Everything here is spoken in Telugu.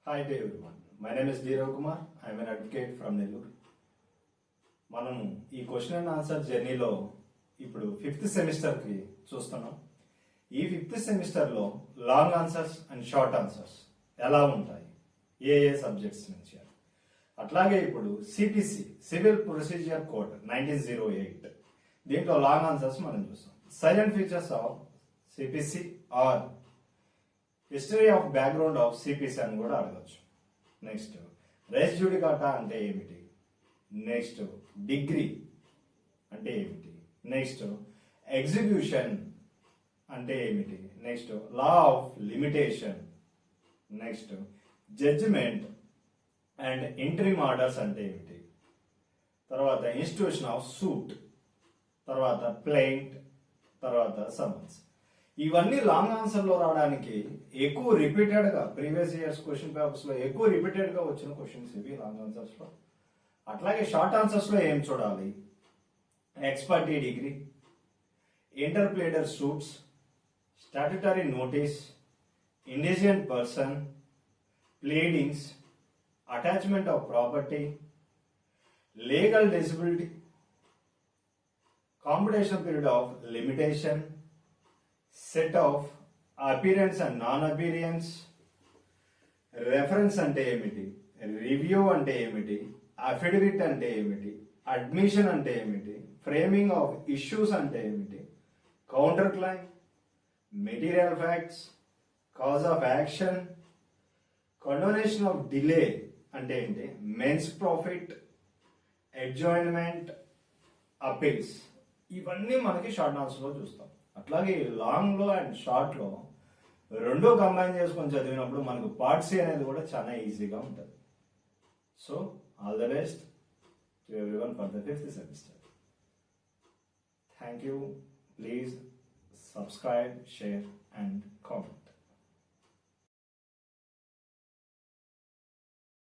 Hi to everyone. My name is D. Kumar. I am an advocate from Nellore. మనము ఈ క్వశ్చన్ అండ్ ఆన్సర్ జర్నీలో ఇప్పుడు 5th సెమిస్టర్కి చూస్తున్నాం. ఈ 5th సెమిస్టర్లో long answers and short answers ఎలా ఉంటాయి, ఏ సబ్జెక్ట్స్ నుంచి. అట్లాగే ఇప్పుడు సిపిసి సివిల్ ప్రొసీజర్ కోడ్ 1908 దీంట్లో లాంగ్ ఆన్సర్స్ మనం చూస్తాం. Salient features of CPC or history of background of CPC అని కూడా అడగచ్చు. నెక్స్ట్ రేస్ జుడికాటా అంటే ఏమిటి, నెక్స్ట్ డిగ్రీ అంటే ఏమిటి, నెక్స్ట్ ఎగ్జిక్యూషన్ అంటే ఏమిటి, next law of limitation, next judgment and interim orders అంటే ఏమిటి, తర్వాత ఇన్స్టిట్యూషన్ ఆఫ్ సూట్, తర్వాత ప్లెయింట్, తర్వాత సమన్స్. ఇవన్నీ లాంగ్ ఆన్సర్ లో రావడానికి ఎక్కువ రిపీటెడ్ గా ప్రీవియస్ ఇయర్స్ క్వశ్చన్ పేపర్స్ లో ఎక్కువ రిపీటెడ్ గా వచ్చిన క్వశ్చన్స్ ఇవి లాంగ్ ఆన్సర్స్ లో. అట్లాగే షార్ట్ ఆన్సర్స్ లో ఏం చూడాలి, ex parte decree, interpleader suits, statutory notice, indigent person, pleadings, attachment of property, legal disability, computation period of limitation, set off appearance and non appearance, reference అంటే ఏమిటి, రివ్యూ అంటే ఏమిటి, అఫిడవిట్ అంటే ఏమిటి, అడ్మిషన్ అంటే ఏమిటి, ఫ్రేమింగ్ ఆఫ్ ఇష్యూస్ అంటే ఏమిటి, counter claim, material facts, cause of action, condonation of delay అంటే ఏంటి, మెన్స్ ప్రాఫిట్, అడ్జాయిన్మెంట్, అపీల్స్. ఇవన్నీ మనకి షార్ట్ ఆన్సర్ లో చూస్తాం. అట్లాగే లాంగ్ లో అండ్ షార్ట్ లో రెండో కంబైన్ చేసుకొని చదివినప్పుడు మనకు పార్ట్ సి అనేది కూడా చాలా ఈజీగా ఉంటుంది. So all the best to everyone for the 5th semester. Thank you. Please subscribe, share and comment.